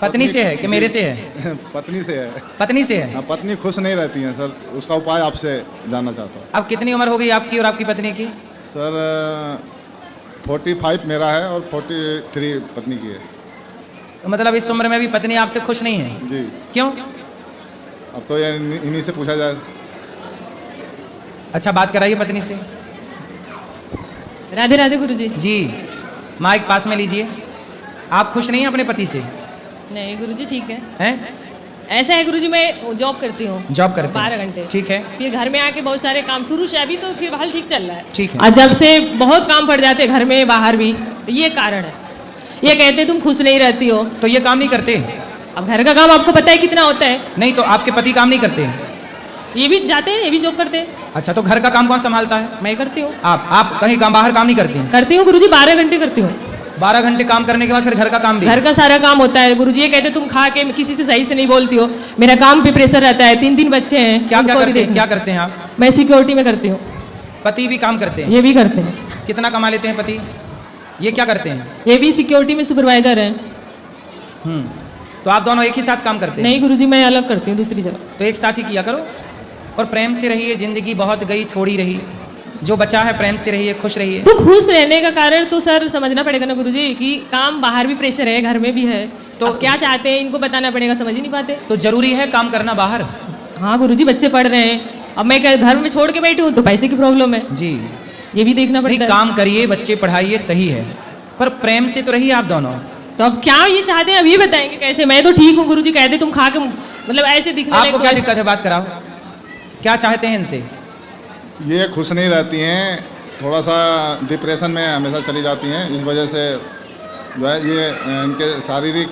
पत्नी से है कि मेरे से है? पत्नी से है। पत्नी से है। हाँ, पत्नी खुश नहीं रहती हैं सर, उसका उपाय आपसे जानना चाहता हूँ। अब कितनी उम्र हो गई आपकी और आपकी पत्नी की? सर 45 मेरा है और 43 पत्नी की है। तो मतलब इस उम्र में भी पत्नी आपसे खुश नहीं है? जी। क्यों? अब तो ये इन्हीं से पूछा जाए। अच्छा, बात कराइए पत्नी से। राधे राधे गुरुजी। जी, माइक पास में लीजिए। आप खुश नहीं हैं अपने पति से? नहीं गुरुजी, ठीक है। हैं? ऐसा है गुरुजी, मैं जॉब करती हूँ। जॉब करते हैं? 12 घंटे। ठीक है। फिर घर में आके बहुत सारे काम शुरू से, अभी तो फिलहाल ठीक चल रहा है। ठीक है। और जब से बहुत काम पड़ जाते घर में बाहर भी, तो ये कारण है। ये कहते तुम खुश नहीं रहती हो। तो ये काम नहीं करते? अब घर का काम आपको पता है कितना होता है। नहीं, तो आपके पति काम नहीं करते? ये भी जाते हैं, ये भी जॉब करते हैं। अच्छा, तो घर का काम कौन संभालता है? मैं करती हूँ। आप कहीं काम बाहर काम नहीं करती हैं? करती हूँ गुरुजी, 12 घंटे करती हूँ। 12 घंटे काम करने के बाद फिर घर का काम भी? घर का सारा काम होता है गुरुजी। ये कहते तुम खा के किसी से सही से नहीं बोलती हो। मेरा काम पे प्रेशर रहता है, 3 बच्चे हैं। क्या उनको भी देखना। क्या करते हैं आप? मैं सिक्योरिटी में करती हूँ। पति भी काम करते हैं? ये भी करते हैं। कितना कमा लेते हैं पति? ये क्या करते हैं? ये भी सिक्योरिटी में सुपरवाइजर है। तो आप दोनों एक ही साथ काम करते हैं? नहीं गुरुजी, मैं अलग करती हूँ दूसरी जगह। तो एक साथ ही किया करो और प्रेम से रहिए। जिंदगी बहुत गई, थोड़ी रही। जो बचा है प्रेम से रहिए, खुश रहिए। तो खुश रहने का कारण तो सर समझना पड़ेगा ना गुरुजी, कि काम बाहर भी प्रेशर है, घर में भी है। तो क्या चाहते हैं इनको बताना पड़ेगा, समझ ही नहीं पाते। तो जरूरी है काम करना बाहर? हाँ गुरुजी, बच्चे पढ़ रहे हैं। अब मैं घर में छोड़ के बैठी हूँ तो पैसे की प्रॉब्लम है। जी, ये भी देखना नहीं, पड़ता है। काम करिए, बच्चे पढ़ाइए, सही है, पर प्रेम से तो रहिए आप दोनों। तो अब क्या ये चाहते हैं, अब ये बताएंगे कैसे? मैं तो ठीक हूँ गुरुजी, कहते तुम खा के मतलब ऐसे दिखने आपको क्या लगे। दिक्कत है? बात कराओ, क्या चाहते हैं इनसे? ये खुश नहीं रहती हैं, थोड़ा सा डिप्रेशन में हमेशा चली जाती हैं। इस वजह से जो है ये इनके शारीरिक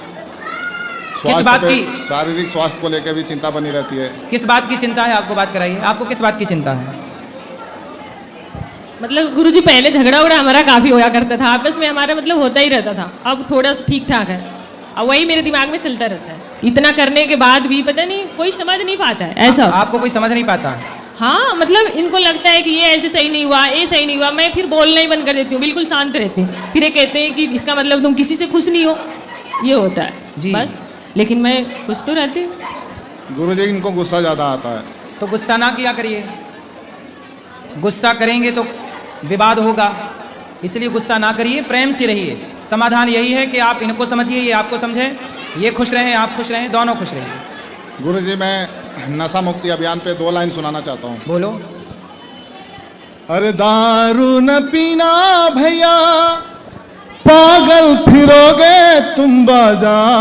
स्वास्थ्य को लेकर भी चिंता बनी रहती है। किस बात की चिंता है आपको? बात कराइए, आपको किस बात की चिंता है? मतलब गुरुजी पहले झगड़ा उगड़ा हमारा काफी होया करता था, आपस में हमारा मतलब होता ही रहता था। अब थोड़ा ठीक ठाक है। अब वही मेरे दिमाग में चलता रहता है। इतना करने के बाद भी पता नहीं कोई समझ नहीं पाता है ऐसा। आपको कोई समझ नहीं पाता? हाँ, मतलब इनको लगता है कि ये ऐसे सही नहीं हुआ, ये सही नहीं हुआ। मैं फिर बोलना ही बंद कर देती हूँ, बिल्कुल शांत रहती हूँ। फिर ये कहते हैं कि इसका मतलब तुम किसी से खुश नहीं हो, ये होता है जी। बस। लेकिन मैं खुश तो रहती हूँ। गुरुजी इनको गुस्सा ज़्यादा आता है। तो गुस्सा ना किया करिए। गुस्सा करेंगे तो विवाद होगा, इसलिए गुस्सा ना करिए, प्रेम से रहिए। समाधान यही है कि आप इनको समझिए, ये आपको समझें, ये खुश रहें, आप खुश रहें, दोनों खुश रहें। गुरुजी मैं नशा मुक्ति अभियान पे 2 लाइन सुनाना चाहता हूँ। बोलो। अरे दारू न पीना भैया, पागल फिरोगे तुम बाजार।